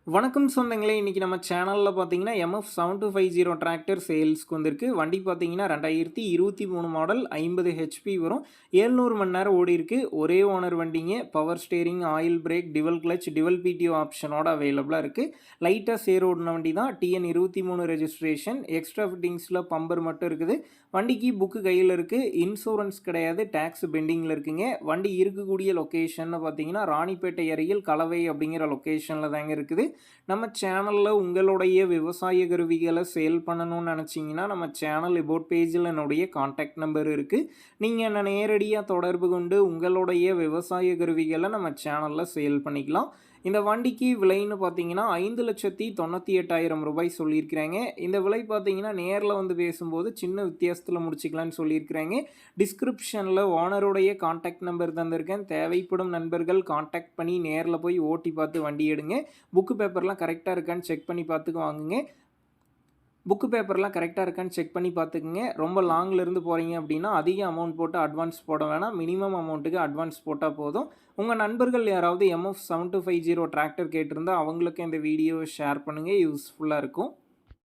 வணக்கம் சொந்தங்களே! இன்னைக்கு நம்ம சேனல்ல பார்த்தீங்கன்னா, எம்எஃப் 7250 டிராக்டர் சேல்ஸ்க்கு வந்திருக்கு. வண்டி பார்த்தீங்கன்னா 2023 மாடல் 50 ஹெச்பி வரும். 700 மணி நேரம் ஓடியிருக்கு. ஒரே ஓனர் வண்டிங்க. Power steering, oil brake, dual clutch, dual PTO ஆப்ஷனோட அவைலபிளா இருக்கு. லைட்டா சேர் ஓடுன வண்டி தான். TN 23 registration. எக்ஸ்ட்ரா ஃபிட்டிங்ஸ்ல பம்பர் மட்டும் இருக்குது. வண்டிக்கு புக்கு கையில இருக்கு. இன்சூரன்ஸ் கிடையாது. டாக்ஸ் பெண்டிங்ல இருக்குங்க. வண்டி இருக்கக்கூடிய லொகேஷன்னு பார்த்தீங்கன்னா, ராணிப்பேட்டை அருகில் கலவை அப்படிங்கிற லொகேஷன்ல தாங்க இருக்குது. நம்ம சேனல்ல உங்களுடைய விவசாய கருவிகளை சேல் பண்ணணும்னு நினச்சிங்கன்னா நம்ம சேனல் எபோட் பேஜில் என்னுடைய காண்டாக்ட் நம்பர் இருக்குது. நீங்கள் என்னை நேரடியாக தொடர்பு கொண்டு உங்களுடைய விவசாய கருவிகளை நம்ம சேனலில் சேல் பண்ணிக்கலாம். இந்த வண்டிக்கு விலைன்னு பார்த்தீங்கன்னா 5,98,000 ரூபாய் சொல்லியிருக்கிறாங்க. இந்த விலை பார்த்தீங்கன்னா நேரில் வந்து பேசும்போது சின்ன வித்தியாசத்தில் முடிச்சிக்கலான்னு சொல்லியிருக்கிறாங்க. டிஸ்கிரிப்ஷனில் ஓனருடைய காண்டாக்ட் நம்பர் தந்திருக்கேன். தேவைப்படும் நண்பர்கள் காண்டாக்ட் பண்ணி நேரில் போய் ஓட்டி பார்த்து வண்டி எடுங்க. புக்கு பேப்பர்லாம் கரெக்டாக இருக்கான்னு செக் பண்ணி பார்த்துக்கு வாங்குங்க. புக்கு பேப்பர்லாம் கரெக்டாக இருக்கான்னு செக் பண்ணி பார்த்துக்குங்க. ரொம்ப லாங்லேருந்து போகிறீங்க அப்படின்னா அதிக அமௌண்ட் போட்டு அட்வான்ஸ் போட வேணாம். மினிமம் அமௌண்ட்டுக்கு அட்வான்ஸ் போட்டால் போதும். உங்கள் நண்பர்கள் யாராவது எம்எஃப் 7250 டிராக்டர் கேட்டிருந்தா அவங்களுக்கு இந்த வீடியோவை ஷேர் பண்ணுங்கள். யூஸ்ஃபுல்லாக இருக்கும்.